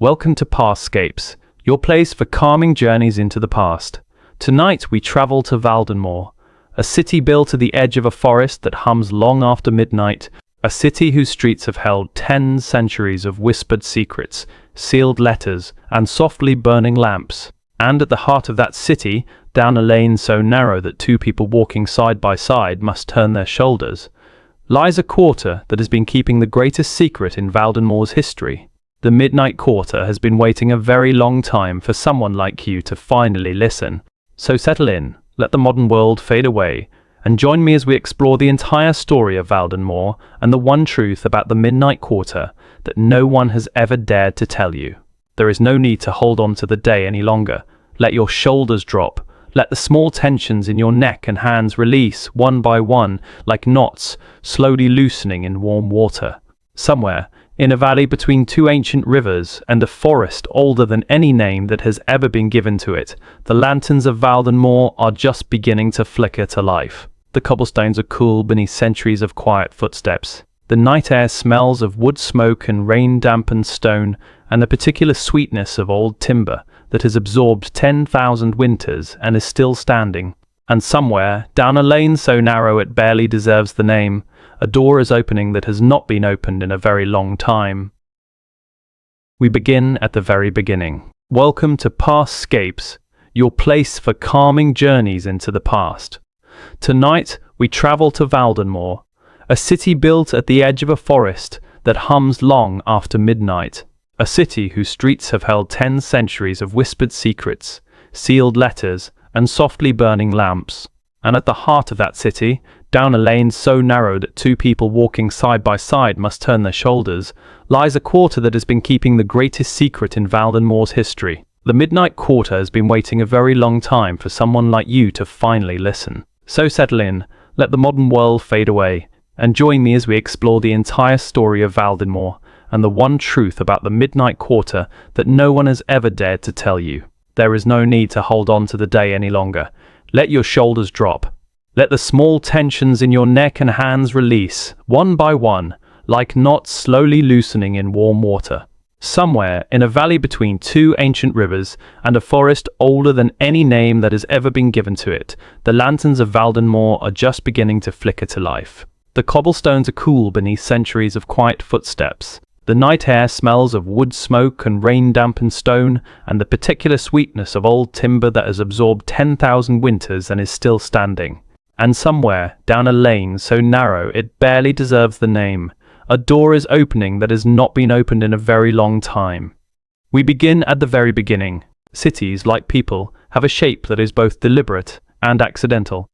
Welcome to Pastscapes, your place for calming journeys into the past. Tonight we travel to Valdenmoor, a city built at the edge of a forest that hums long after midnight, a city whose streets have held 10 centuries of whispered secrets, sealed letters, and softly burning lamps. And at the heart of that city, down a lane so narrow that two people walking side by side must turn their shoulders, lies a quarter that has been keeping the greatest secret in Valdenmoor's history. The Midnight Quarter has been waiting a very long time for someone like you to finally listen. So settle in, let the modern world fade away, and join me as we explore the entire story of Valdenmoor and the one truth about the Midnight Quarter that no one has ever dared to tell you. There is no need to hold on to the day any longer. Let your shoulders drop. Let the small tensions in your neck and hands release one by one like knots slowly loosening in warm water. Somewhere, in a valley between two ancient rivers and a forest older than any name that has ever been given to it, the lanterns of Valdenmoor are just beginning to flicker to life. The cobblestones are cool beneath centuries of quiet footsteps. The night air smells of wood smoke and rain-dampened stone, and the particular sweetness of old timber that has absorbed 10,000 winters and is still standing. And somewhere, down a lane so narrow it barely deserves the name, a door is opening that has not been opened in a very long time. We begin at the very beginning. Welcome to Pastscapes, your place for calming journeys into the past. Tonight, we travel to Valdenmoor, a city built at the edge of a forest that hums long after midnight. A city whose streets have held 10 centuries of whispered secrets, sealed letters, and softly burning lamps. And at the heart of that city, down a lane so narrow that two people walking side by side must turn their shoulders, lies a quarter that has been keeping the greatest secret in Valdenmoor's history. The Midnight Quarter has been waiting a very long time for someone like you to finally listen. So settle in, let the modern world fade away, and join me as we explore the entire story of Valdenmoor and the one truth about the Midnight Quarter that no one has ever dared to tell you. There is no need to hold on to the day any longer. Let your shoulders drop. Let the small tensions in your neck and hands release, one by one, like knots slowly loosening in warm water. Somewhere, in a valley between two ancient rivers and a forest older than any name that has ever been given to it, the lanterns of Valdenmoor are just beginning to flicker to life. The cobblestones are cool beneath centuries of quiet footsteps. The night air smells of wood smoke and rain-dampened stone, and the particular sweetness of old timber that has absorbed 10,000 winters and is still standing. And somewhere, down a lane so narrow it barely deserves the name, a door is opening that has not been opened in a very long time. We begin at the very beginning. Cities, like people, have a shape that is both deliberate and accidental.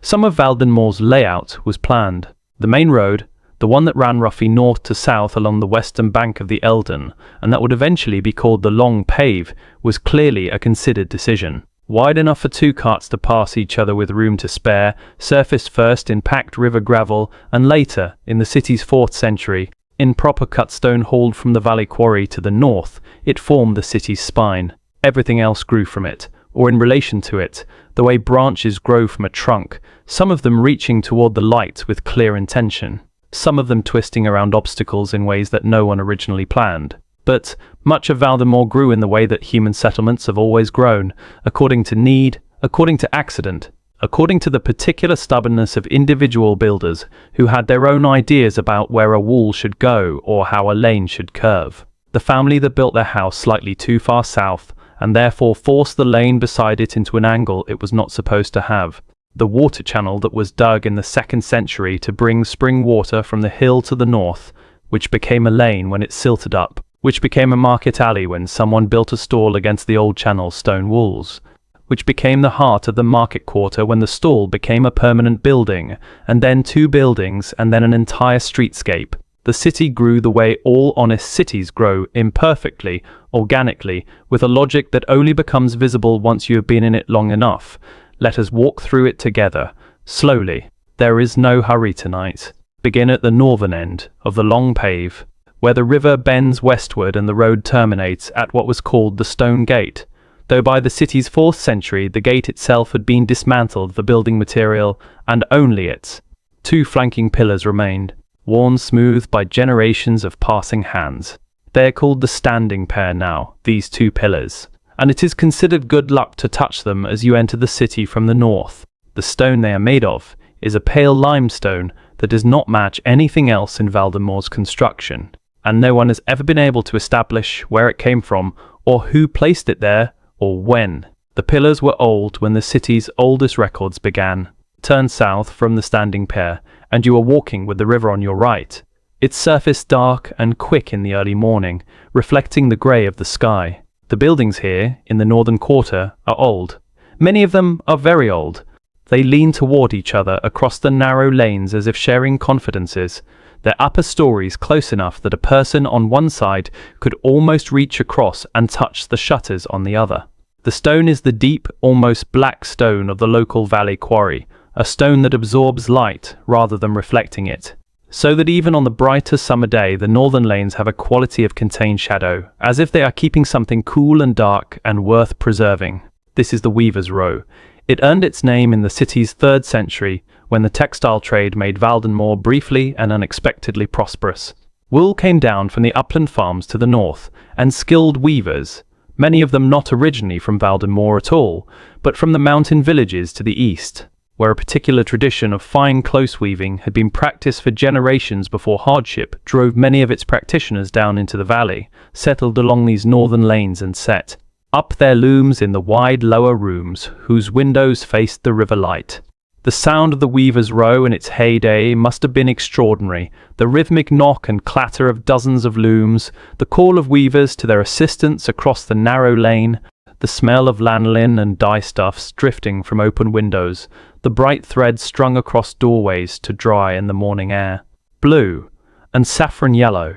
Some of Valdenmoor's layout was planned. The main road, the one that ran roughly north to south along the western bank of the Eldon, and that would eventually be called the Long Pave, was clearly a considered decision. Wide enough for two carts to pass each other with room to spare, surfaced first in packed river gravel, and later, in the city's 4th century, in proper cut stone hauled from the valley quarry to the north, it formed the city's spine. Everything else grew from it, or in relation to it, the way branches grow from a trunk, some of them reaching toward the light with clear intention, some of them twisting around obstacles in ways that no one originally planned. But much of Valdenmoor grew in the way that human settlements have always grown, according to need, according to accident, according to the particular stubbornness of individual builders who had their own ideas about where a wall should go or how a lane should curve. The family that built their house slightly too far south and therefore forced the lane beside it into an angle it was not supposed to have. The water channel that was dug in the 2nd century to bring spring water from the hill to the north, which became a lane when it silted up, which became a market alley when someone built a stall against the old channel's stone walls, which became the heart of the market quarter when the stall became a permanent building, and then 2 buildings, and then an entire streetscape. The city grew the way all honest cities grow, imperfectly, organically, with a logic that only becomes visible once you have been in it long enough. Let us walk through it together, slowly. There is no hurry tonight. Begin at the northern end of the Long Pave, where the river bends westward and the road terminates at what was called the Stone Gate, though by the city's 4th century the gate itself had been dismantled for building material, and only its 2 flanking pillars remained, worn smooth by generations of passing hands. They are called the standing pair now, these two pillars, and it is considered good luck to touch them as you enter the city from the north. The stone they are made of is a pale limestone that does not match anything else in Valdenmoor's construction, and no one has ever been able to establish where it came from or who placed it there or when. The pillars were old when the city's oldest records began. Turn south from the standing pair and you are walking with the river on your right. Its surface dark and quick in the early morning, reflecting the grey of the sky. The buildings here, in the northern quarter, are old. Many of them are very old. They lean toward each other across the narrow lanes as if sharing confidences, their upper stories close enough that a person on one side could almost reach across and touch the shutters on the other. The stone is the deep, almost black stone of the local valley quarry, a stone that absorbs light rather than reflecting it, so that even on the brighter summer day the northern lanes have a quality of contained shadow, as if they are keeping something cool and dark and worth preserving. This is the Weaver's Row. It earned its name in the city's 3rd century, when the textile trade made Valdenmoor briefly and unexpectedly prosperous. Wool came down from the upland farms to the north, and skilled weavers, many of them not originally from Valdenmoor at all, but from the mountain villages to the east, where a particular tradition of fine close weaving had been practiced for generations before hardship drove many of its practitioners down into the valley, settled along these northern lanes and set up their looms in the wide lower rooms whose windows faced the river light. The sound of the Weaver's Row in its heyday must have been extraordinary. The rhythmic knock and clatter of dozens of looms, the call of weavers to their assistants across the narrow lane, the smell of lanolin and dye-stuffs drifting from open windows, the bright threads strung across doorways to dry in the morning air. Blue and saffron yellow,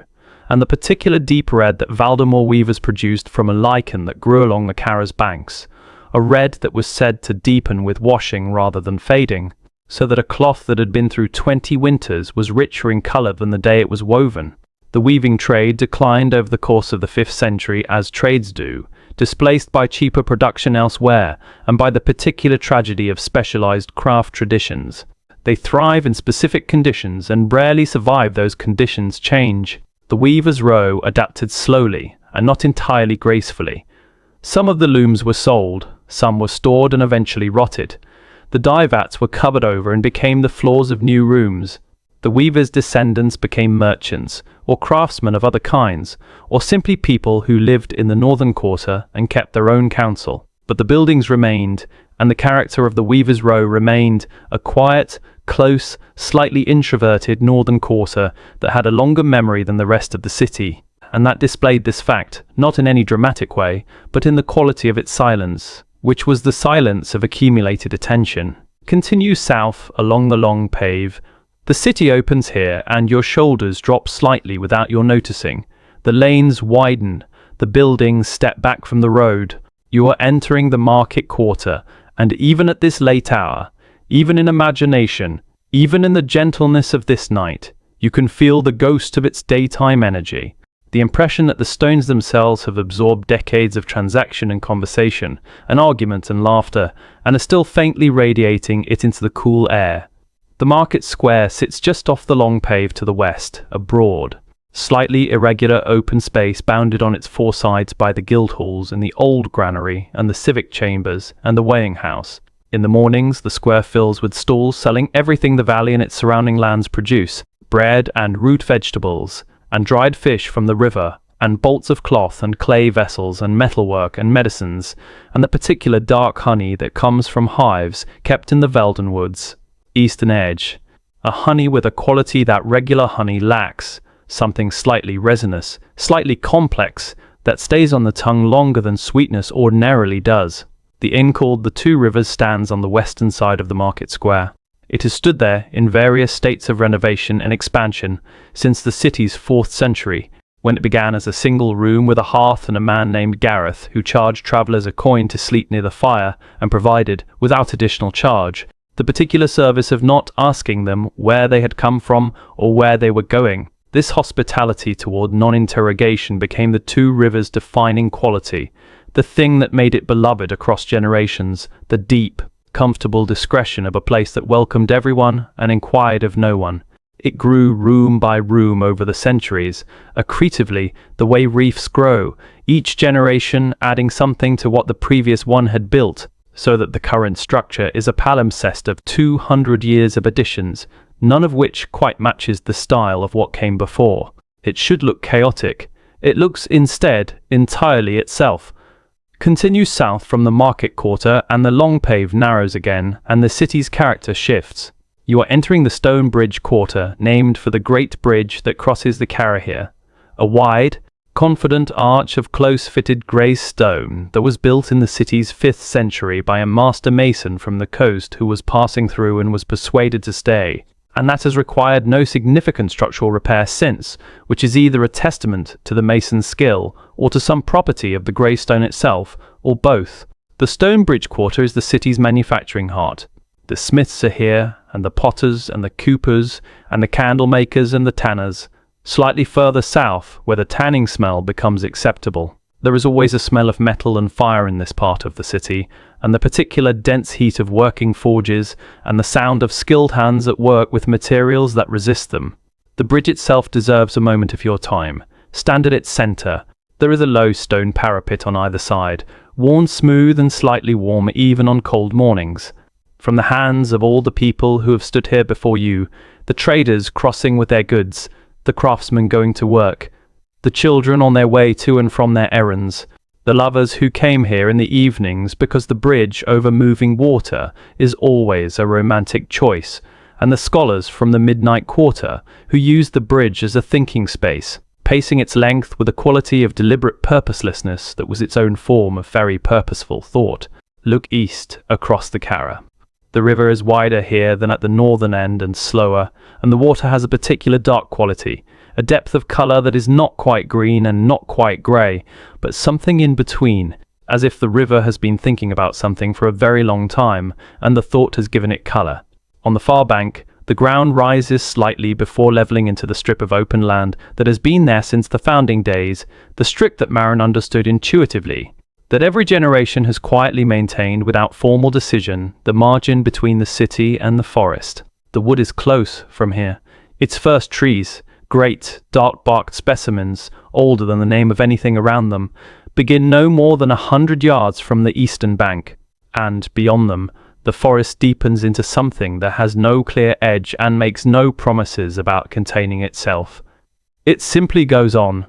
and the particular deep red that Valdenmoor weavers produced from a lichen that grew along the Carra's banks, a red that was said to deepen with washing rather than fading, so that a cloth that had been through 20 winters was richer in colour than the day it was woven. The weaving trade declined over the course of the 5th century, as trades do, displaced by cheaper production elsewhere and by the particular tragedy of specialized craft traditions. They thrive in specific conditions and rarely survive those conditions change. The Weaver's Row adapted slowly and not entirely gracefully. Some of the looms were sold, some were stored and eventually rotted. The dye vats were covered over and became the floors of new rooms. The weavers' descendants became merchants, or craftsmen of other kinds, or simply people who lived in the northern quarter and kept their own counsel. But the buildings remained, and the character of the Weaver's Row remained, a quiet, close, slightly introverted northern quarter that had a longer memory than the rest of the city, and that displayed this fact, not in any dramatic way, but in the quality of its silence, which was the silence of accumulated attention. Continue south along the long pave. The city opens here, and your shoulders drop slightly without your noticing. The lanes widen, the buildings step back from the road. You are entering the market quarter, and even at this late hour, even in imagination, even in the gentleness of this night, you can feel the ghost of its daytime energy. The impression that the stones themselves have absorbed decades of transaction and conversation, and argument and laughter, and are still faintly radiating it into the cool air. The market square sits just off the long pave to the west, a broad, slightly irregular open space bounded on its 4 sides by the guild halls and the old granary and the civic chambers and the weighing house. In the mornings, the square fills with stalls selling everything the valley and its surrounding lands produce, bread and root vegetables, and dried fish from the river, and bolts of cloth and clay vessels and metalwork and medicines, and the particular dark honey that comes from hives kept in the Valdenwood's eastern edge, a honey with a quality that regular honey lacks, something slightly resinous, slightly complex, that stays on the tongue longer than sweetness ordinarily does. The inn called the Two Rivers stands on the western side of the market square. It has stood there in various states of renovation and expansion since the city's 4th century, when it began as a single room with a hearth and a man named Gareth who charged travellers a coin to sleep near the fire and provided, without additional charge, the particular service of not asking them where they had come from or where they were going. This hospitality toward non-interrogation became the Two Rivers' defining quality, the thing that made it beloved across generations, the deep, comfortable discretion of a place that welcomed everyone and inquired of no one. It grew room by room over the centuries, accretively, the way reefs grow, each generation adding something to what the previous one had built, so that the current structure is a palimpsest of 200 years of additions, none of which quite matches the style of what came before. It should look chaotic. It looks instead entirely itself. Continue south from the market quarter and the long pave narrows again and the city's character shifts. You are entering the stone bridge quarter, named for the great bridge that crosses the Carra here. A wide, confident arch of close-fitted grey stone that was built in the city's 5th century by a master mason from the coast who was passing through and was persuaded to stay, and that has required no significant structural repair since, which is either a testament to the mason's skill or to some property of the grey stone itself, or both. The stone bridge quarter is the city's manufacturing heart. The smiths are here, and the potters and the coopers and the candle makers and the tanners. Slightly further south, where the tanning smell becomes acceptable. There is always a smell of metal and fire in this part of the city, and the particular dense heat of working forges, and the sound of skilled hands at work with materials that resist them. The bridge itself deserves a moment of your time. Stand at its center. There is a low stone parapet on either side, worn smooth and slightly warm even on cold mornings. From the hands of all the people who have stood here before you, the traders crossing with their goods, the craftsmen going to work, the children on their way to and from their errands, the lovers who came here in the evenings because the bridge over moving water is always a romantic choice, and the scholars from the midnight quarter who use the bridge as a thinking space, pacing its length with a quality of deliberate purposelessness that was its own form of very purposeful thought. Look east across the Carra. The river is wider here than at the northern end and slower, and the water has a particular dark quality, a depth of colour that is not quite green and not quite grey, but something in between, as if the river has been thinking about something for a very long time, and the thought has given it colour. On the far bank, the ground rises slightly before levelling into the strip of open land that has been there since the founding days, the strip that Marin understood intuitively, that every generation has quietly maintained without formal decision the margin between the city and the forest. The wood is close from here. Its first trees, great, dark-barked specimens, older than the name of anything around them, begin no more than 100 yards from the eastern bank, and, beyond them, the forest deepens into something that has no clear edge and makes no promises about containing itself. It simply goes on,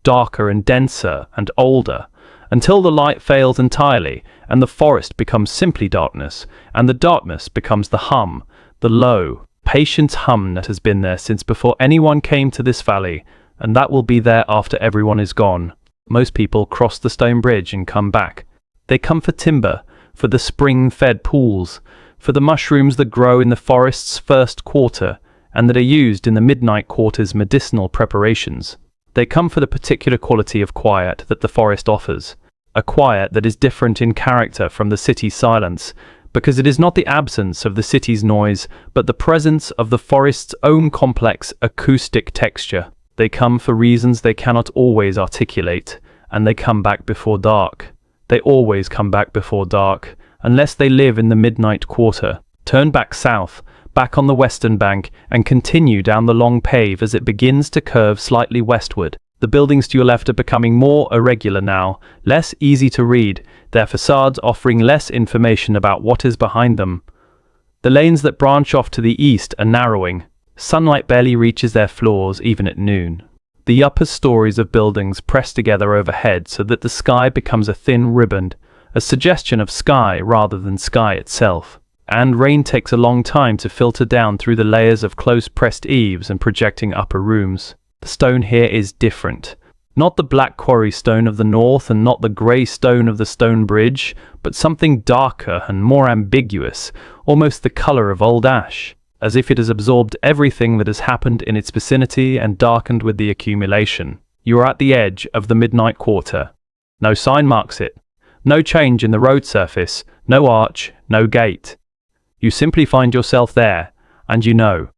darker and denser and older, until the light fails entirely, and the forest becomes simply darkness, and the darkness becomes the hum, the low, patient hum that has been there since before anyone came to this valley, and that will be there after everyone is gone. Most people cross the stone bridge and come back. They come for timber, for the spring-fed pools, for the mushrooms that grow in the forest's first quarter, and that are used in the midnight quarter's medicinal preparations. They come for the particular quality of quiet that the forest offers, a quiet that is different in character from the city's silence, because it is not the absence of the city's noise, but the presence of the forest's own complex acoustic texture. They come for reasons they cannot always articulate, and they come back before dark. They always come back before dark, unless they live in the midnight quarter. Turn back south, back on the western bank, and continue down the long pave as it begins to curve slightly westward. The buildings to your left are becoming more irregular now, less easy to read, their facades offering less information about what is behind them. The lanes that branch off to the east are narrowing. Sunlight barely reaches their floors even at noon. The upper stories of buildings press together overhead so that the sky becomes a thin ribbon, a suggestion of sky rather than sky itself. And rain takes a long time to filter down through the layers of close-pressed eaves and projecting upper rooms. The stone here is different. Not the black quarry stone of the north and not the grey stone of the stone bridge, but something darker and more ambiguous, almost the colour of old ash, as if it has absorbed everything that has happened in its vicinity and darkened with the accumulation. You are at the edge of the midnight quarter. No sign marks it. No change in the road surface, no arch, no gate. You simply find yourself there, and you know.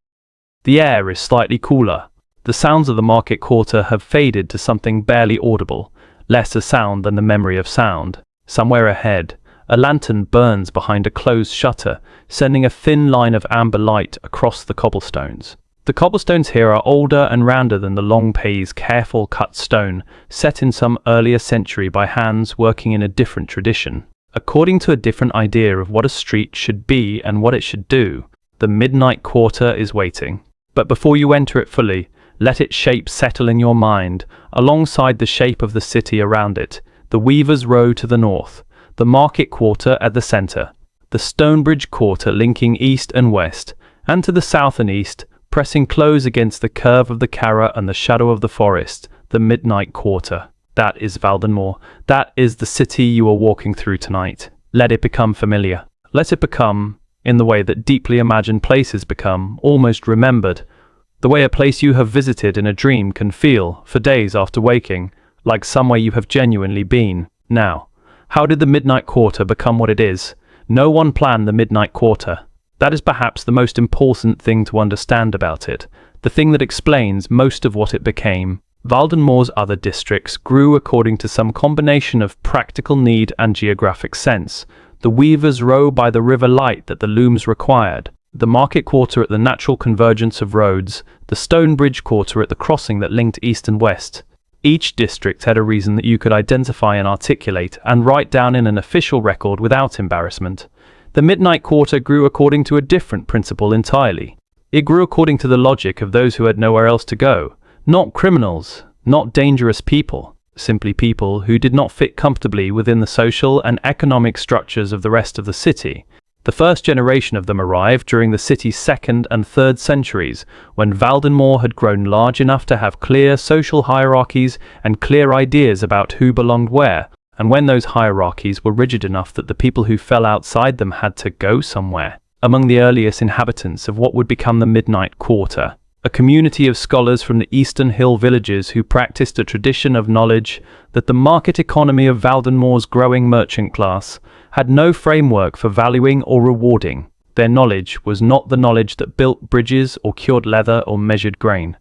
The air is slightly cooler. The sounds of the market quarter have faded to something barely audible, less a sound than the memory of sound. Somewhere ahead, a lantern burns behind a closed shutter, sending a thin line of amber light across the cobblestones. The cobblestones here are older and rounder than the long pays careful cut stone, set in some earlier century by hands working in a different tradition. According to a different idea of what a street should be and what it should do, the midnight quarter is waiting. But before you enter it fully, let its shape settle in your mind, alongside the shape of the city around it, the Weavers' Row to the north, the Market Quarter at the centre, the Stonebridge Quarter linking east and west, and to the south and east, pressing close against the curve of the Carra and the shadow of the forest, the Midnight Quarter. That is Valdenmoor. That is the city you are walking through tonight. Let it become familiar. Let it become, in the way that deeply imagined places become, almost remembered. The way a place you have visited in a dream can feel, for days after waking, like somewhere you have genuinely been. Now, how did the Midnight Quarter become what it is? No one planned the Midnight Quarter. That is perhaps the most important thing to understand about it, the thing that explains most of what it became. Valdenmoor's other districts grew according to some combination of practical need and geographic sense. The Weavers' Row by the river light that the looms required, the Market Quarter at the natural convergence of roads, the Stonebridge Quarter at the crossing that linked east and west. Each district had a reason that you could identify and articulate and write down in an official record without embarrassment. The Midnight Quarter grew according to a different principle entirely. It grew according to the logic of those who had nowhere else to go. Not criminals, not dangerous people, simply people who did not fit comfortably within the social and economic structures of the rest of the city. The first generation of them arrived during the city's 2nd and 3rd centuries, when Valdenmoor had grown large enough to have clear social hierarchies and clear ideas about who belonged where, and when those hierarchies were rigid enough that the people who fell outside them had to go somewhere. Among the earliest inhabitants of what would become the Midnight Quarter, a community of scholars from the eastern hill villages who practiced a tradition of knowledge that the market economy of Valdenmoor's growing merchant class had no framework for valuing or rewarding. Their knowledge was not the knowledge that built bridges or cured leather or measured grain.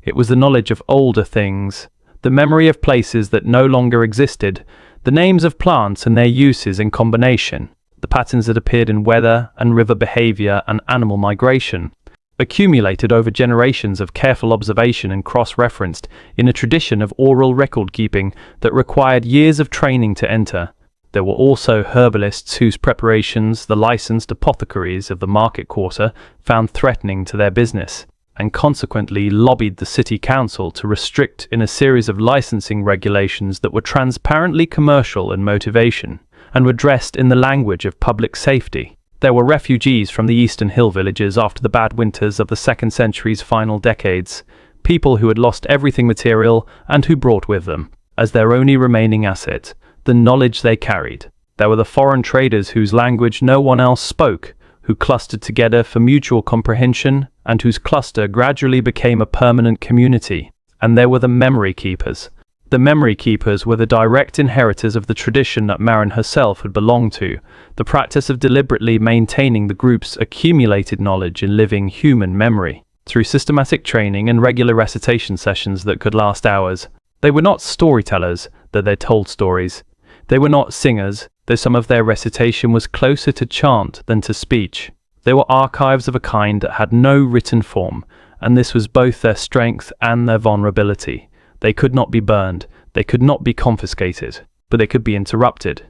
It was the knowledge of older things, the memory of places that no longer existed, the names of plants and their uses in combination, the patterns that appeared in weather and river behavior and animal migration, accumulated over generations of careful observation and cross-referenced in a tradition of oral record-keeping that required years of training to enter. There were also herbalists whose preparations the licensed apothecaries of the Market Quarter found threatening to their business, and consequently lobbied the city council to restrict in a series of licensing regulations that were transparently commercial in motivation, and were dressed in the language of public safety. There were refugees from the eastern hill villages after the bad winters of the 2nd century's final decades, people who had lost everything material and who brought with them, as their only remaining asset, the knowledge they carried. There were the foreign traders whose language no one else spoke, who clustered together for mutual comprehension and whose cluster gradually became a permanent community. And there were the memory keepers. The memory keepers were the direct inheritors of the tradition that Marin herself had belonged to, the practice of deliberately maintaining the group's accumulated knowledge in living human memory. Through systematic training and regular recitation sessions that could last hours, they were not storytellers, though they told stories. They were not singers, though some of their recitation was closer to chant than to speech. They were archives of a kind that had no written form, and this was both their strength and their vulnerability. They could not be burned, they could not be confiscated, but they could be interrupted.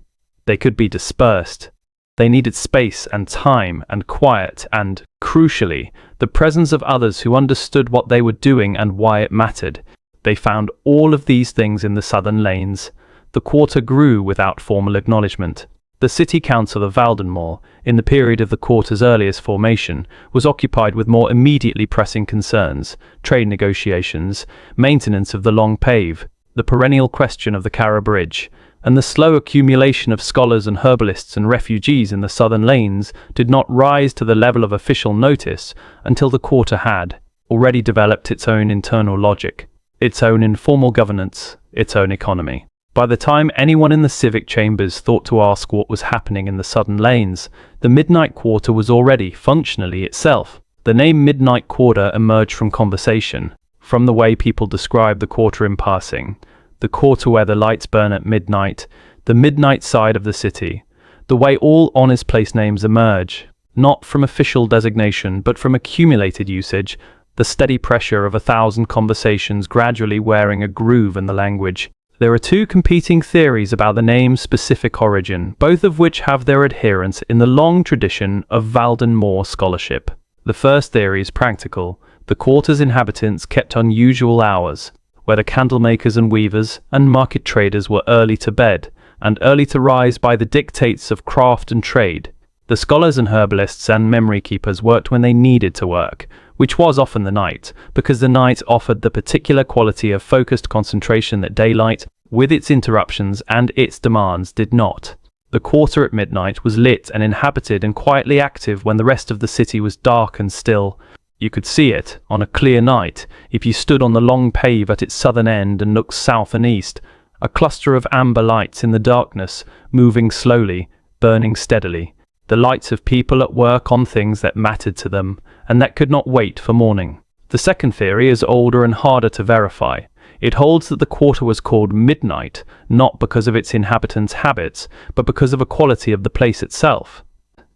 They could be dispersed. They needed space and time and quiet and, crucially, the presence of others who understood what they were doing and why it mattered. They found all of these things in the southern lanes. The quarter grew without formal acknowledgement. The city council of Valdenmoor, in the period of the quarter's earliest formation, was occupied with more immediately pressing concerns: trade negotiations, maintenance of the long pave, the perennial question of the Carra Bridge, and the slow accumulation of scholars and herbalists and refugees in the southern lanes did not rise to the level of official notice until the quarter had already developed its own internal logic, its own informal governance, its own economy. By the time anyone in the civic chambers thought to ask what was happening in the southern lanes, the Midnight Quarter was already functionally itself. The name Midnight Quarter emerged from conversation, from the way people describe the quarter in passing, the quarter where the lights burn at midnight, the midnight side of the city, the way all honest place names emerge, not from official designation but from accumulated usage. the steady pressure of 1,000 conversations gradually wearing a groove in the language. There are two competing theories about the name's specific origin, both of which have their adherents in the long tradition of Valdenmoor scholarship. The first theory is practical. The quarter's inhabitants kept unusual hours, whether candlemakers and weavers and market traders were early to bed and early to rise by the dictates of craft and trade. The scholars and herbalists and memory keepers worked when they needed to work, which was often the night, because the night offered the particular quality of focused concentration that daylight, with its interruptions and its demands, did not. The quarter at midnight was lit and inhabited and quietly active when the rest of the city was dark and still. You could see it, on a clear night, if you stood on the long pave at its southern end and looked south and east, a cluster of amber lights in the darkness, moving slowly, burning steadily. The lights of people at work on things that mattered to them, and that could not wait for morning. The second theory is older and harder to verify. It holds that the quarter was called midnight, not because of its inhabitants' habits, but because of a quality of the place itself.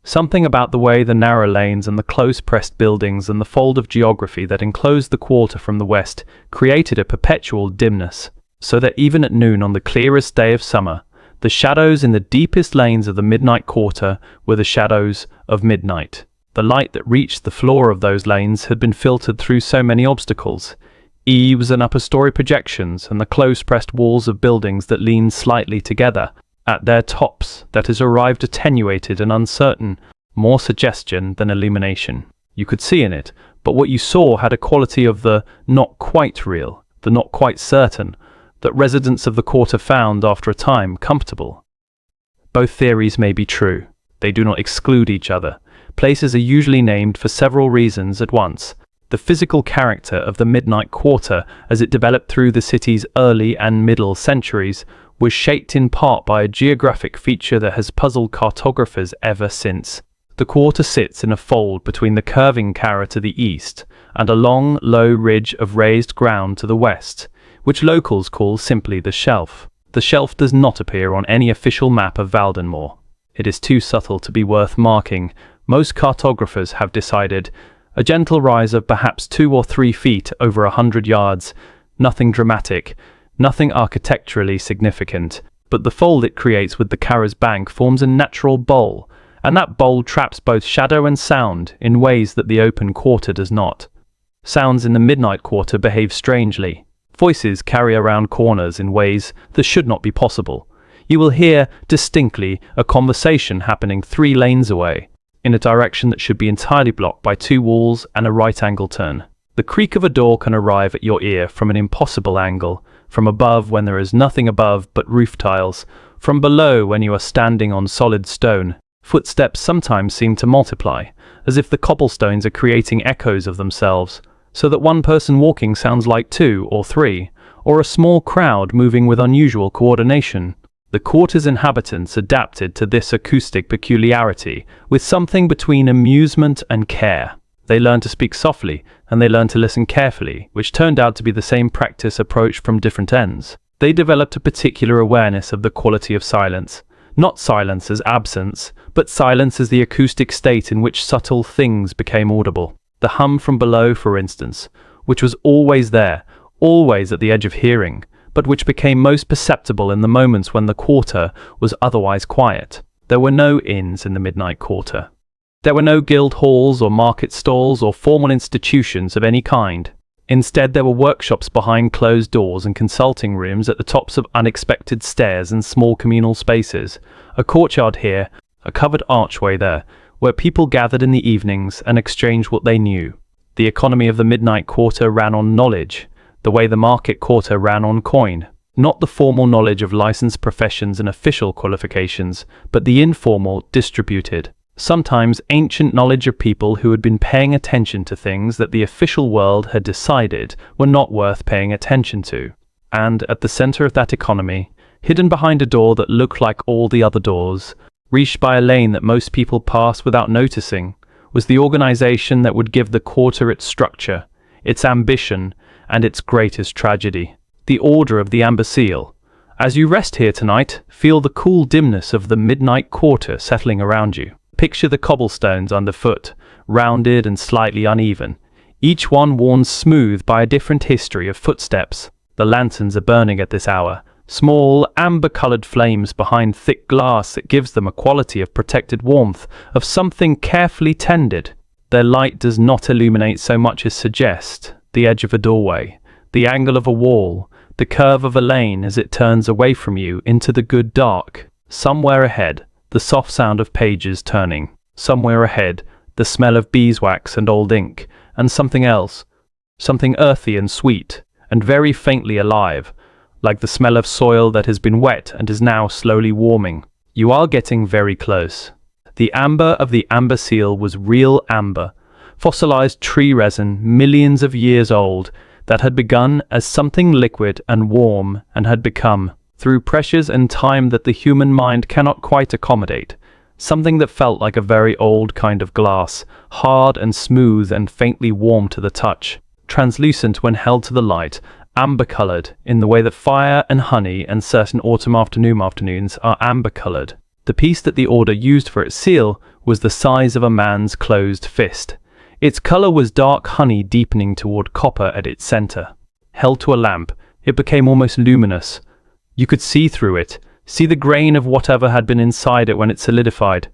Something about the way the narrow lanes and the close-pressed buildings and the fold of geography that enclosed the quarter from the west created a perpetual dimness, so that even at noon on the clearest day of summer, the shadows in the deepest lanes of the midnight quarter were the shadows of midnight. The light that reached the floor of those lanes had been filtered through so many obstacles, eaves and upper-story projections and the close-pressed walls of buildings that leaned slightly together at their tops, that has arrived attenuated and uncertain, more suggestion than illumination. You could see in it, but what you saw had a quality of the not quite real, the not quite certain, that residents of the quarter found, after a time, comfortable. Both theories may be true. They do not exclude each other. Places are usually named for several reasons at once. The physical character of the midnight quarter, as it developed through the city's early and middle centuries, was shaped in part by a geographic feature that has puzzled cartographers ever since. The quarter sits in a fold between the curving Carra to the east and a long, low ridge of raised ground to the west, which locals call simply the Shelf. The Shelf does not appear on any official map of Valdenmoor. It is too subtle to be worth marking. Most cartographers have decided a gentle rise of perhaps 2 or 3 feet over 100 yards, nothing dramatic, nothing architecturally significant, but the fold it creates with the Carra's bank forms a natural bowl, and that bowl traps both shadow and sound in ways that the open quarter does not. Sounds in the midnight quarter behave strangely. Voices carry around corners in ways that should not be possible. You will hear distinctly a conversation happening 3 lanes away, in a direction that should be entirely blocked by 2 walls and a right-angle turn. The creak of a door can arrive at your ear from an impossible angle, from above when there is nothing above but roof tiles, from below when you are standing on solid stone. Footsteps sometimes seem to multiply, as if the cobblestones are creating echoes of themselves, so that one person walking sounds like 2 or 3, or a small crowd moving with unusual coordination. The quarter's inhabitants adapted to this acoustic peculiarity with something between amusement and care. They learned to speak softly, and they learned to listen carefully, which turned out to be the same practice approached from different ends. They developed a particular awareness of the quality of silence, not silence as absence, but silence as the acoustic state in which subtle things became audible. The hum from below, for instance, which was always there, always at the edge of hearing, but which became most perceptible in the moments when the quarter was otherwise quiet. There were no inns in the midnight quarter. There were no guild halls or market stalls or formal institutions of any kind. Instead, there were workshops behind closed doors and consulting rooms at the tops of unexpected stairs and small communal spaces, a courtyard here, a covered archway there, where people gathered in the evenings and exchanged what they knew. The economy of the midnight quarter ran on knowledge, the way the market quarter ran on coin. Not the formal knowledge of licensed professions and official qualifications, but the informal, distributed, sometimes ancient knowledge of people who had been paying attention to things that the official world had decided were not worth paying attention to. And at the center of that economy, hidden behind a door that looked like all the other doors, reached by a lane that most people passed without noticing, was the organization that would give the quarter its structure, its ambition, and its greatest tragedy. The Order of the Amber Seal. As you rest here tonight, feel the cool dimness of the midnight quarter settling around you. Picture the cobblestones underfoot, rounded and slightly uneven, each one worn smooth by a different history of footsteps. The lanterns are burning at this hour, small, amber-colored flames behind thick glass that gives them a quality of protected warmth, of something carefully tended. Their light does not illuminate so much as suggest the edge of a doorway, the angle of a wall, the curve of a lane as it turns away from you into the good dark. Somewhere ahead, the soft sound of pages turning. Somewhere ahead, the smell of beeswax and old ink, and something else, something earthy and sweet, and very faintly alive, like the smell of soil that has been wet and is now slowly warming. You are getting very close. The amber of the amber seal was real amber, fossilized tree resin millions of years old, that had begun as something liquid and warm and had become, through pressures and time that the human mind cannot quite accommodate, something that felt like a very old kind of glass, hard and smooth and faintly warm to the touch, translucent when held to the light, amber-colored in the way that fire and honey and certain autumn afternoons are amber-colored. The piece that the order used for its seal was the size of a man's closed fist. Its color was dark honey deepening toward copper at its center. Held to a lamp, it became almost luminous. You could see through it, see the grain of whatever had been inside it when it solidified.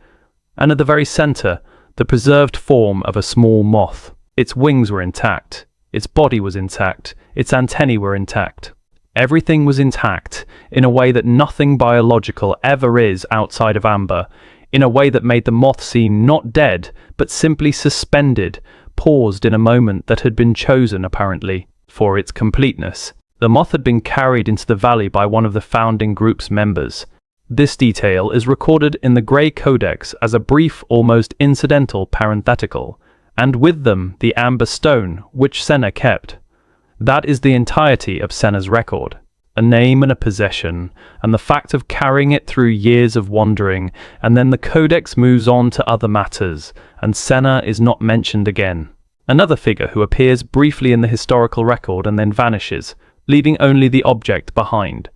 And at the very center, the preserved form of a small moth. Its wings were intact. Its body was intact. Its antennae were intact. Everything was intact, in a way that nothing biological ever is outside of amber, in a way that made the moth seem not dead, but simply suspended, paused in a moment that had been chosen, apparently, for its completeness. The moth had been carried into the valley by one of the founding group's members. This detail is recorded in the Grey Codex as a brief, almost incidental parenthetical, and with them the amber stone, which Senna kept. That is the entirety of Senna's record. A name and a possession, and the fact of carrying it through years of wandering, and then the codex moves on to other matters, and Senna is not mentioned again. Another figure who appears briefly in the historical record and then vanishes, leaving only the object behind.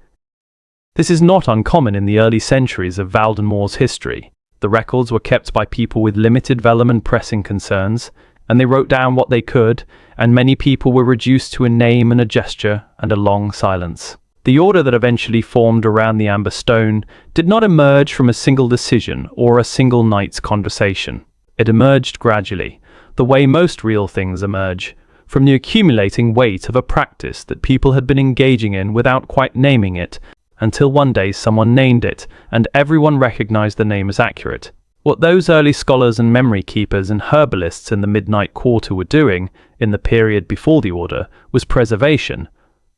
This is not uncommon in the early centuries of Valdenmoor's history. The records were kept by people with limited vellum and pressing concerns, and they wrote down what they could, and many people were reduced to a name and a gesture and a long silence. The order that eventually formed around the amber stone did not emerge from a single decision or a single night's conversation. It emerged gradually, the way most real things emerge, from the accumulating weight of a practice that people had been engaging in without quite naming it, until one day someone named it, and everyone recognized the name as accurate. What those early scholars and memory keepers and herbalists in the Midnight Quarter were doing, in the period before the order, was preservation.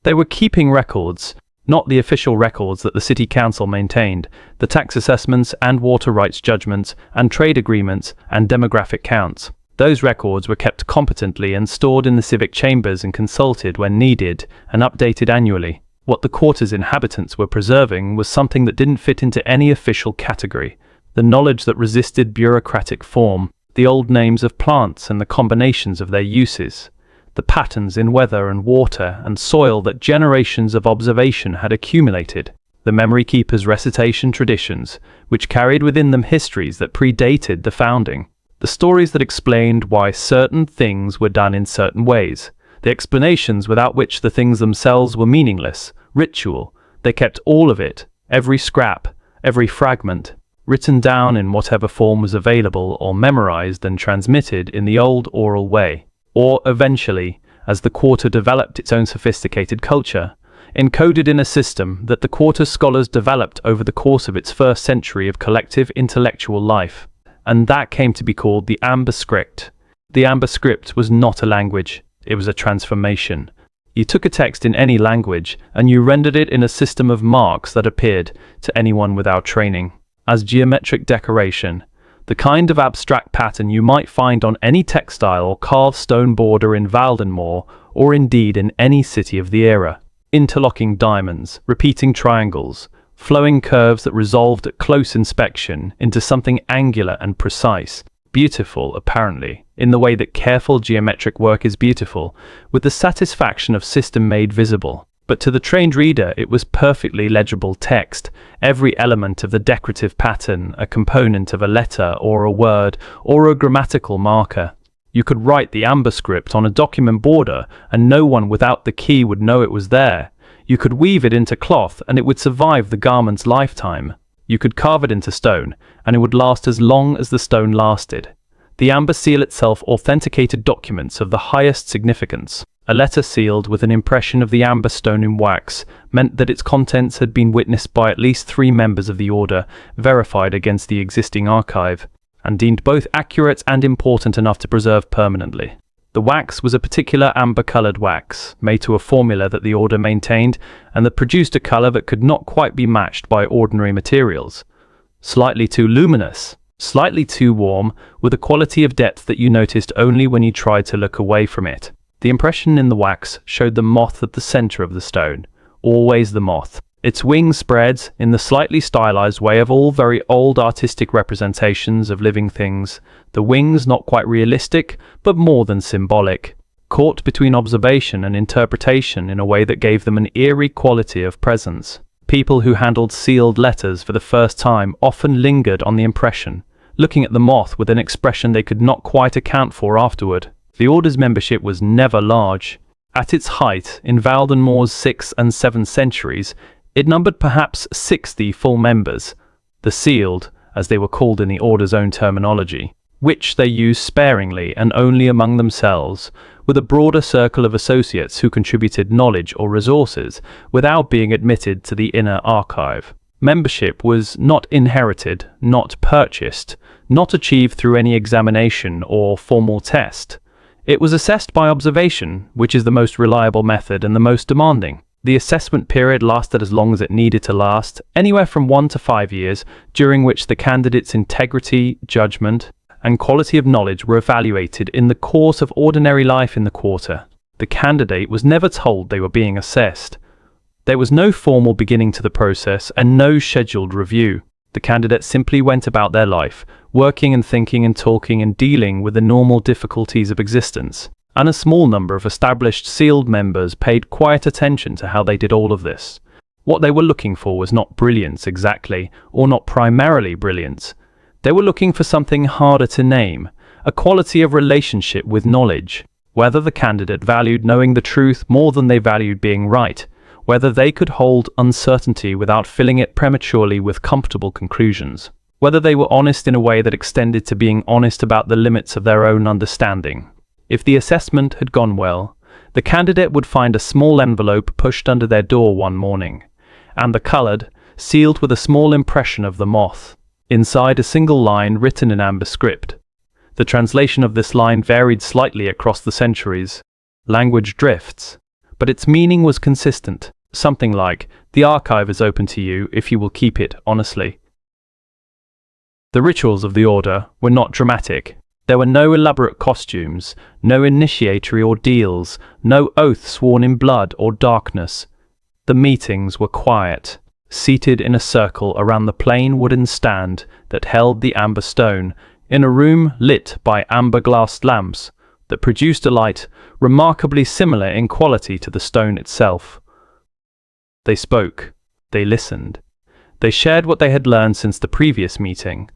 They were keeping records, not the official records that the city council maintained, the tax assessments and water rights judgments and trade agreements and demographic counts. Those records were kept competently and stored in the civic chambers and consulted when needed and updated annually. What the quarter's inhabitants were preserving was something that didn't fit into any official category. The knowledge that resisted bureaucratic form, the old names of plants and the combinations of their uses, the patterns in weather and water and soil that generations of observation had accumulated, the memory keepers' recitation traditions, which carried within them histories that predated the founding, the stories that explained why certain things were done in certain ways, the explanations without which the things themselves were meaningless, ritual. They kept all of it, every scrap, every fragment, written down in whatever form was available or memorized and transmitted in the old oral way. Or eventually, as the quarter developed its own sophisticated culture, encoded in a system that the quarter scholars developed over the course of its first century of collective intellectual life. And that came to be called the Amber Script. The Amber Script was not a language, it was a transformation. You took a text in any language, and you rendered it in a system of marks that appeared, to anyone without training, as geometric decoration, the kind of abstract pattern you might find on any textile or carved stone border in Valdenmoor, or indeed in any city of the era. Interlocking diamonds, repeating triangles, flowing curves that resolved at close inspection into something angular and precise, beautiful, apparently, in the way that careful geometric work is beautiful, with the satisfaction of system made visible. But to the trained reader it was perfectly legible text, every element of the decorative pattern a component of a letter or a word or a grammatical marker. You could write the amber script on a document border and no one without the key would know it was there. You could weave it into cloth and it would survive the garment's lifetime. You could carve it into stone and it would last as long as the stone lasted. The amber seal itself authenticated documents of the highest significance. A letter sealed with an impression of the amber stone in wax meant that its contents had been witnessed by at least 3 members of the order, verified against the existing archive, and deemed both accurate and important enough to preserve permanently. The wax was a particular amber-colored wax, made to a formula that the order maintained, and that produced a color that could not quite be matched by ordinary materials. Slightly too luminous, slightly too warm, with a quality of depth that you noticed only when you tried to look away from it. The impression in the wax showed the moth at the center of the stone. Always the moth. Its wings spread in the slightly stylized way of all very old artistic representations of living things, the wings not quite realistic, but more than symbolic, caught between observation and interpretation in a way that gave them an eerie quality of presence. People who handled sealed letters for the first time often lingered on the impression, looking at the moth with an expression they could not quite account for afterward. The order's membership was never large. At its height, in Valdenmoor's 6th and 7th centuries, it numbered perhaps 60 full members, the sealed, as they were called in the order's own terminology, which they used sparingly and only among themselves, with a broader circle of associates who contributed knowledge or resources without being admitted to the inner archive. Membership was not inherited, not purchased, not achieved through any examination or formal test. It was assessed by observation, which is the most reliable method and the most demanding. The assessment period lasted as long as it needed to last, anywhere from 1 to 5 years, during which the candidate's integrity, judgment, and quality of knowledge were evaluated in the course of ordinary life in the quarter. The candidate was never told they were being assessed. There was no formal beginning to the process and no scheduled review. The candidate simply went about their life, working and thinking and talking and dealing with the normal difficulties of existence. And a small number of established sealed members paid quiet attention to how they did all of this. What they were looking for was not brilliance exactly, or not primarily brilliance. They were looking for something harder to name, a quality of relationship with knowledge, whether the candidate valued knowing the truth more than they valued being right, whether they could hold uncertainty without filling it prematurely with comfortable conclusions, whether they were honest in a way that extended to being honest about the limits of their own understanding. If the assessment had gone well, the candidate would find a small envelope pushed under their door one morning, and the colored, sealed with a small impression of the moth. Inside a single line written in amber script. The translation of this line varied slightly across the centuries. Language drifts, but its meaning was consistent. Something like, "The archive is open to you if you will keep it honestly." The rituals of the order were not dramatic. There were no elaborate costumes, no initiatory ordeals, no oath sworn in blood or darkness. The meetings were quiet, seated in a circle around the plain wooden stand that held the amber stone, in a room lit by amber-glassed lamps that produced a light remarkably similar in quality to the stone itself. They spoke, they listened, they shared what they had learned since the previous meeting.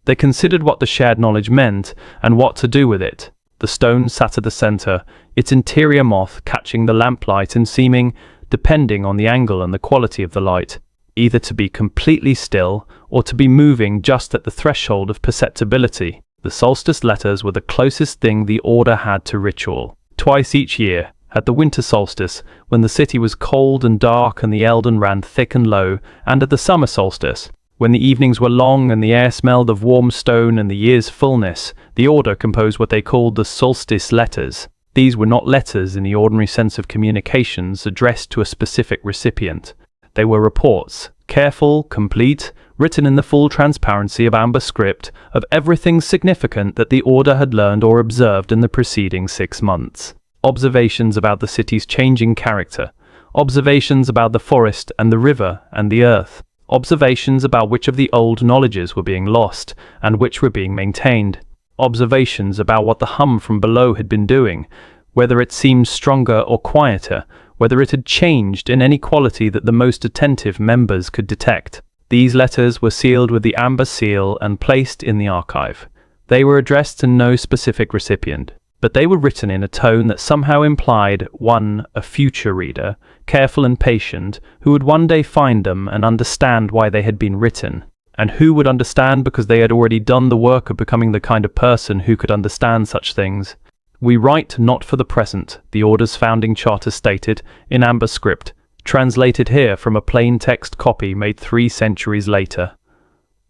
They considered what the shared knowledge meant and what to do with it. The stone sat at the center, its interior moth catching the lamplight and seeming, depending on the angle and the quality of the light, either to be completely still or to be moving just at the threshold of perceptibility. The solstice letters were the closest thing the order had to ritual. Twice each year, at the winter solstice, when the city was cold and dark and the Eldon ran thick and low, and at the summer solstice, when the evenings were long and the air smelled of warm stone and the year's fullness, the order composed what they called the solstice letters. These were not letters in the ordinary sense of communications addressed to a specific recipient. They were reports, careful, complete, written in the full transparency of amber script, of everything significant that the order had learned or observed in the preceding 6 months. Observations about the city's changing character, observations about the forest and the river and the earth, observations about which of the old knowledges were being lost and which were being maintained, observations about what the hum from below had been doing, whether it seemed stronger or quieter, whether it had changed in any quality that the most attentive members could detect. These letters were sealed with the amber seal and placed in the archive. They were addressed to no specific recipient. but they were written in a tone that somehow implied, one, a future reader, careful and patient, who would one day find them and understand why they had been written, and who would understand because they had already done the work of becoming the kind of person who could understand such things. "We write not for the present," the Order's founding charter stated, in amber script, translated here from a plain text copy made 3 centuries later.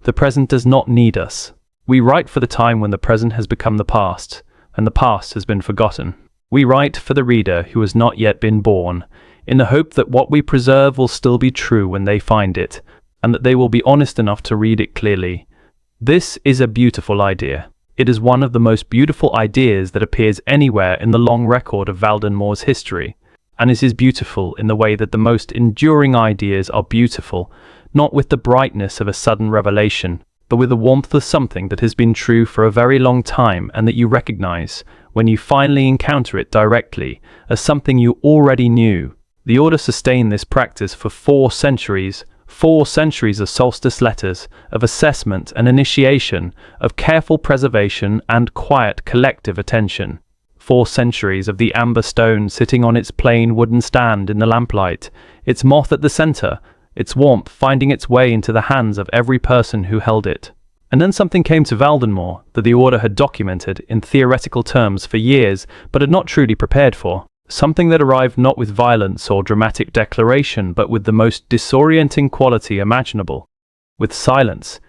"The present does not need us. We write for the time when the present has become the past, and the past has been forgotten. We write for the reader who has not yet been born, in the hope that what we preserve will still be true when they find it, and that they will be honest enough to read it clearly." This is a beautiful idea. It is one of the most beautiful ideas that appears anywhere in the long record of Valdenmoor's history, and it is beautiful in the way that the most enduring ideas are beautiful, not with the brightness of a sudden revelation, but with the warmth of something that has been true for a very long time and that you recognize, when you finally encounter it directly, as something you already knew. The Order sustained this practice for 4 centuries, 4 centuries of solstice letters, of assessment and initiation, of careful preservation and quiet collective attention. 4 centuries of the amber stone sitting on its plain wooden stand in the lamplight, its moth at the center, its warmth finding its way into the hands of every person who held it. And then something came to Valdenmoor that the Order had documented in theoretical terms for years but had not truly prepared for. Something that arrived not with violence or dramatic declaration, but with the most disorienting quality imaginable, with silence.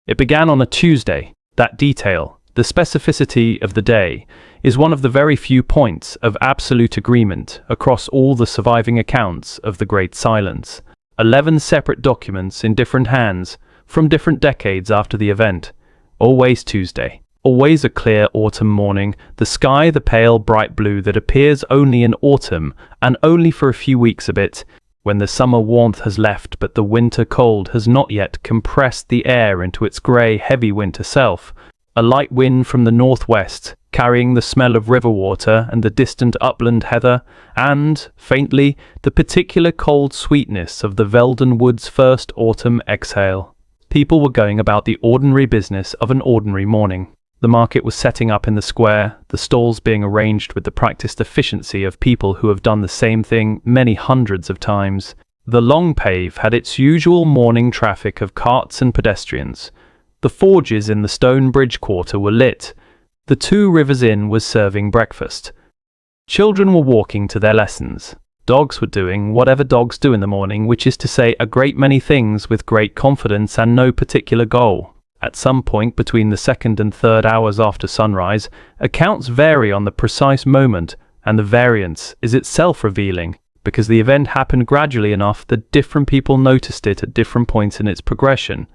It began on a Tuesday. That detail, the specificity of the day, is one of the very few points of absolute agreement across all the surviving accounts of the Great Silence. 11 separate documents in different hands, from different decades after the event. Always Tuesday. Always a clear autumn morning, the sky the pale bright blue that appears only in autumn, and only for a few weeks of it, when the summer warmth has left but the winter cold has not yet compressed the air into its grey heavy winter self. A light wind from the northwest, carrying the smell of river water and the distant upland heather, and, faintly, the particular cold sweetness of the Velden wood's first autumn exhale. People were going about the ordinary business of an ordinary morning. The market was setting up in the square, the stalls being arranged with the practiced efficiency of people who have done the same thing many hundreds of times. The long pave had its usual morning traffic of carts and pedestrians. The forges in the Stone Bridge quarter were lit. The 2 Rivers Inn was serving breakfast. Children were walking to their lessons. Dogs were doing whatever dogs do in the morning, which is to say a great many things with great confidence and no particular goal. At some point between the 2nd and 3rd hours after sunrise, accounts vary on the precise moment, and the variance is itself revealing, because the event happened gradually enough that different people noticed it at different points in its progression.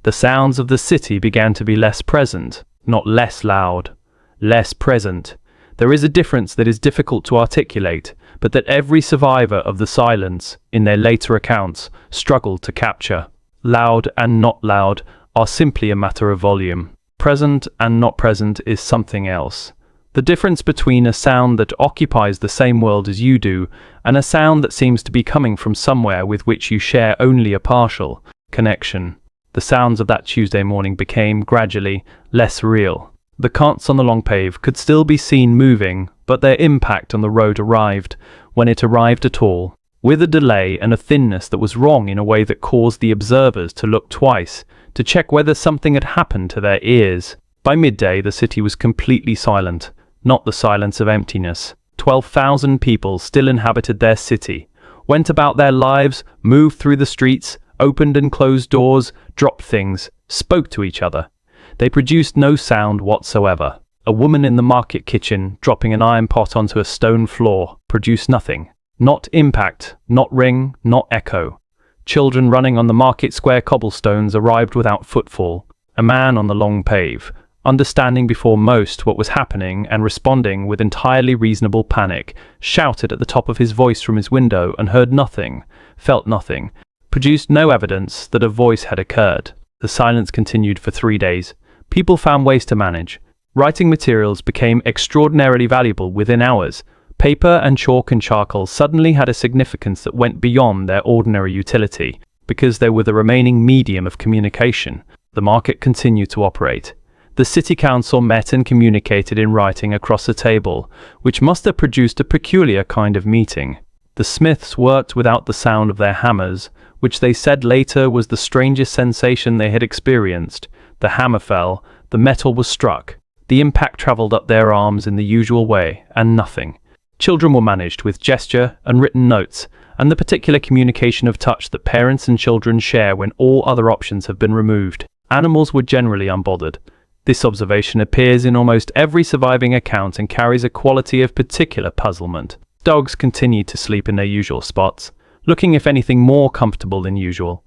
The sounds of the city began to be less present, not less loud, less present. There is a difference that is difficult to articulate, but that every survivor of the silence, in their later accounts, struggled to capture. Loud and not loud are simply a matter of volume. Present and not present is something else. The difference between a sound that occupies the same world as you do and a sound that seems to be coming from somewhere with which you share only a partial connection. The sounds of that Tuesday morning became, gradually, less real. The carts on the long pave could still be seen moving, but their impact on the road arrived, when it arrived at all, with a delay and a thinness that was wrong in a way that caused the observers to look twice, to check whether something had happened to their ears. By midday, the city was completely silent, not the silence of emptiness. 12,000 people still inhabited their city, went about their lives, moved through the streets, opened and closed doors, dropped things, spoke to each other. They produced no sound whatsoever. A woman in the market kitchen, dropping an iron pot onto a stone floor, produced nothing. Not impact, not ring, not echo. Children running on the market square cobblestones arrived without footfall. A man on the long pave, understanding before most what was happening and responding with entirely reasonable panic, shouted at the top of his voice from his window and heard nothing, felt nothing, produced no evidence that a voice had occurred. The silence continued for 3 days. People found ways to manage. Writing materials became extraordinarily valuable within hours. Paper and chalk and charcoal suddenly had a significance that went beyond their ordinary utility, because they were the remaining medium of communication. The market continued to operate. The city council met and communicated in writing across a table, which must have produced a peculiar kind of meeting. The smiths worked without the sound of their hammers, which they said later was the strangest sensation they had experienced. The hammer fell, the metal was struck, the impact travelled up their arms in the usual way, and nothing. Children were managed with gesture and written notes, and the particular communication of touch that parents and children share when all other options have been removed. Animals were generally unbothered. This observation appears in almost every surviving account and carries a quality of particular puzzlement. Dogs continued to sleep in their usual spots, looking if anything more comfortable than usual.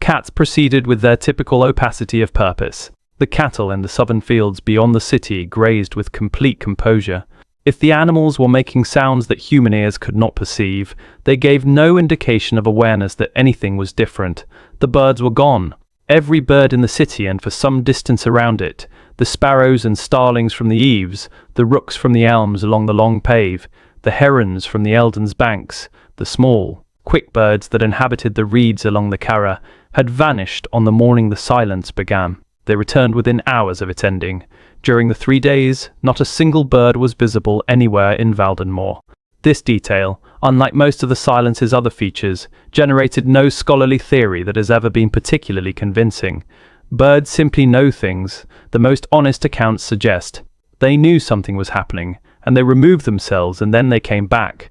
Cats proceeded with their typical opacity of purpose. The cattle in the southern fields beyond the city grazed with complete composure. If the animals were making sounds that human ears could not perceive, they gave no indication of awareness that anything was different. The birds were gone. Every bird in the city and for some distance around it, the sparrows and starlings from the eaves, the rooks from the elms along the long pave, the herons from the Eldon's banks, the small, quick birds that inhabited the reeds along the Carra, had vanished on the morning the silence began. They returned within hours of its ending. During the 3 days, not a single bird was visible anywhere in Valdenmoor. This detail, unlike most of the silence's other features, generated no scholarly theory that has ever been particularly convincing. Birds simply know things, the most honest accounts suggest. They knew something was happening, and they removed themselves and then they came back.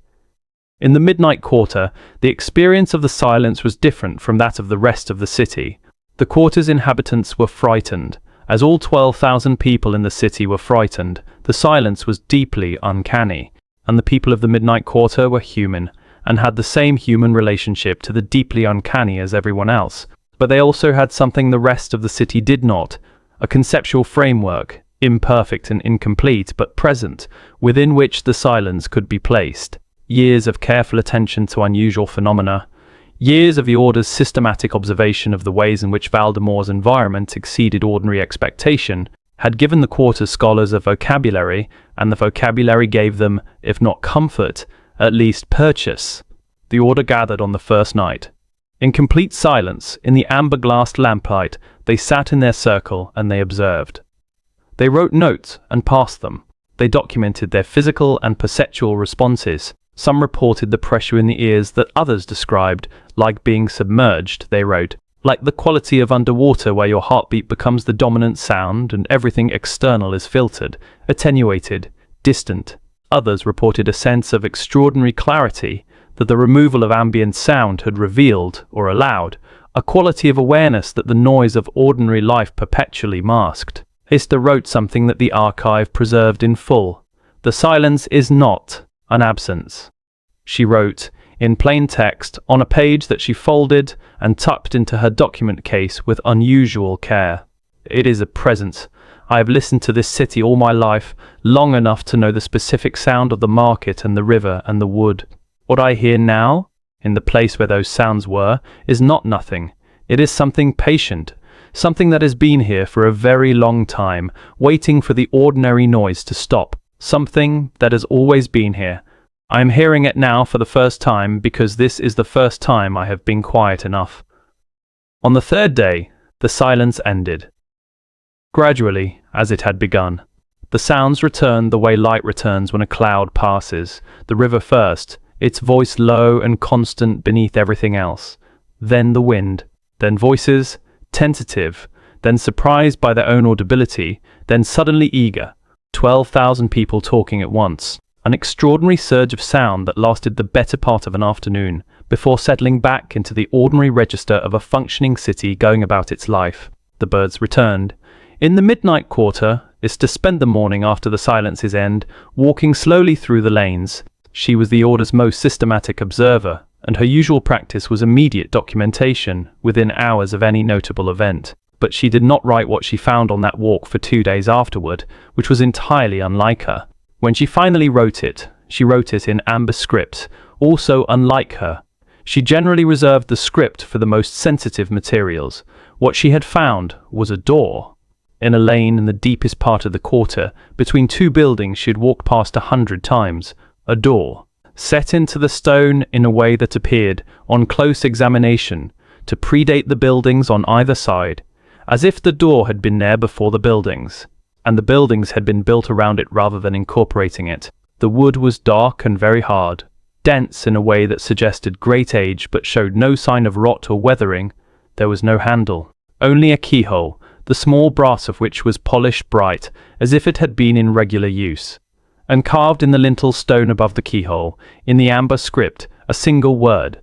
In the midnight quarter, the experience of the silence was different from that of the rest of the city. The quarter's inhabitants were frightened. As all 12,000 people in the city were frightened, the silence was deeply uncanny. And the people of the midnight quarter were human, and had the same human relationship to the deeply uncanny as everyone else. But they also had something the rest of the city did not, a conceptual framework, imperfect and incomplete, but present, within which the silence could be placed. Years of careful attention to unusual phenomena, years of the Order's systematic observation of the ways in which Valdenmoor's environment exceeded ordinary expectation, had given the quarter's scholars a vocabulary, and the vocabulary gave them, if not comfort, at least purchase. The Order gathered on the first night. In complete silence, in the amber-glassed lamplight, they sat in their circle and they observed. They wrote notes and passed them. They documented their physical and perceptual responses. Some reported the pressure in the ears that others described, like being submerged, they wrote, like the quality of underwater where your heartbeat becomes the dominant sound and everything external is filtered, attenuated, distant. Others reported a sense of extraordinary clarity that the removal of ambient sound had revealed, or allowed, a quality of awareness that the noise of ordinary life perpetually masked. Hester wrote something that the archive preserved in full. The silence is not an absence. She wrote, in plain text, on a page that she folded and tucked into her document case with unusual care. It is a presence. I have listened to this city all my life, long enough to know the specific sound of the market and the river and the wood. What I hear now, in the place where those sounds were, is not nothing. It is something patient, something that has been here for a very long time, waiting for the ordinary noise to stop, something that has always been here. I am hearing it now for the first time because this is the first time I have been quiet enough. On the third day, the silence ended. Gradually, as it had begun, the sounds returned the way light returns when a cloud passes, the river first, its voice low and constant beneath everything else, then the wind, then voices, tentative, then surprised by their own audibility, then suddenly eager, 12,000 people talking at once. An extraordinary surge of sound that lasted the better part of an afternoon, before settling back into the ordinary register of a functioning city going about its life. The birds returned. In the midnight quarter is to spend the morning after the silence's end, walking slowly through the lanes. She was the Order's most systematic observer, and her usual practice was immediate documentation within hours of any notable event. But she did not write what she found on that walk for 2 days afterward, which was entirely unlike her. When she finally wrote it, she wrote it in amber script, also unlike her. She generally reserved the script for the most sensitive materials. What she had found was a door. In a lane in the deepest part of the quarter, between two buildings she had walked past 100 times, a door, set into the stone in a way that appeared, on close examination, to predate the buildings on either side, as if the door had been there before the buildings. and the buildings had been built around it rather than incorporating it. The wood was dark and very hard, dense in a way that suggested great age but showed no sign of rot or weathering. There was no handle, only a keyhole, the small brass of which was polished bright, as if it had been in regular use. And carved in the lintel stone above the keyhole, in the amber script, a single word: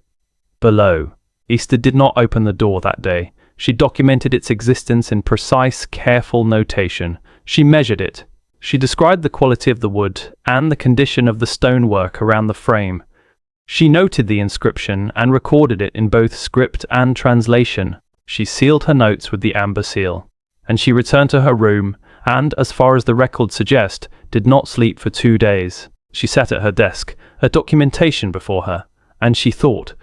below. Easter did not open the door that day. She documented its existence in precise, careful notation. She measured it. She described the quality of the wood and the condition of the stonework around the frame. She noted the inscription and recorded it in both script and translation. She sealed her notes with the amber seal. And she returned to her room and, as far as the records suggest, did not sleep for 2 days. She sat at her desk, her documentation before her, and she thought,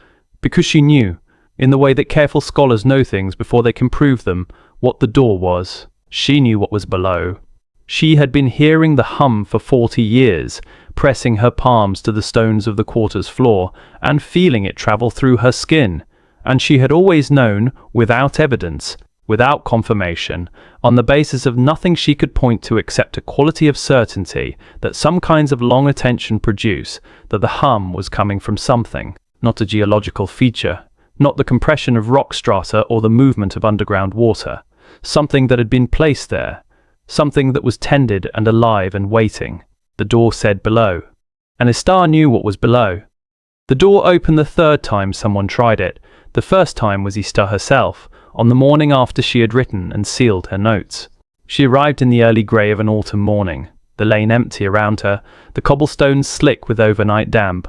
because she knew, in the way that careful scholars know things before they can prove them, what the door was. She knew what was below. She had been hearing the hum for 40 years, pressing her palms to the stones of the quarter's floor and feeling it travel through her skin. And she had always known, without evidence, without confirmation, on the basis of nothing she could point to except a quality of certainty that some kinds of long attention produce, that the hum was coming from something, not a geological feature, not the compression of rock strata or the movement of underground water, something that had been placed there, something that was tended and alive and waiting. The door said below, and Istar knew what was below. The door opened the third time someone tried it. The first time was Istar herself, on the morning after she had written and sealed her notes. She arrived in the early grey of an autumn morning, the lane empty around her, the cobblestones slick with overnight damp.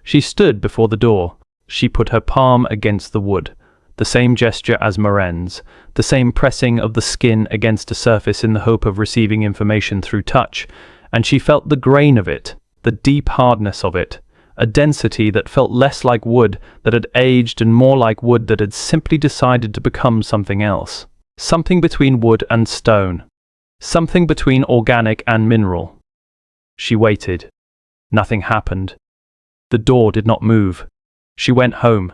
She stood before the door. She put her palm against the wood, the same gesture as Moren's, the same pressing of the skin against a surface in the hope of receiving information through touch, and she felt the grain of it, the deep hardness of it, a density that felt less like wood that had aged and more like wood that had simply decided to become something else. Something between wood and stone. Something between organic and mineral. She waited. Nothing happened. The door did not move. She went home.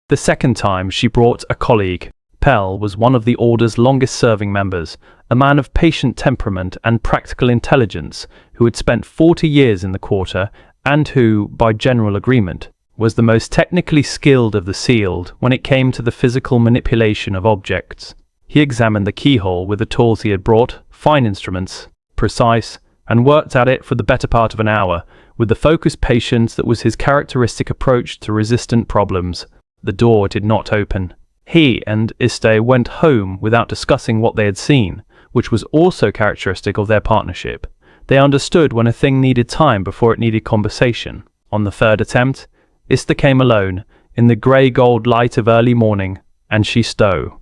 The second time she brought a colleague. Pell was one of the Order's longest-serving members, a man of patient temperament and practical intelligence who had spent 40 years in the quarter and who, by general agreement, was the most technically skilled of the sealed when it came to the physical manipulation of objects. He examined the keyhole with the tools he had brought, fine instruments, precise, and worked at it for the better part of an hour, with the focused patience that was his characteristic approach to resistant problems. The door did not open. He and Iste went home without discussing what they had seen, which was also characteristic of their partnership. They understood when a thing needed time before it needed conversation. On the third attempt, Iste came alone, in the grey-gold light of early morning, and she stole.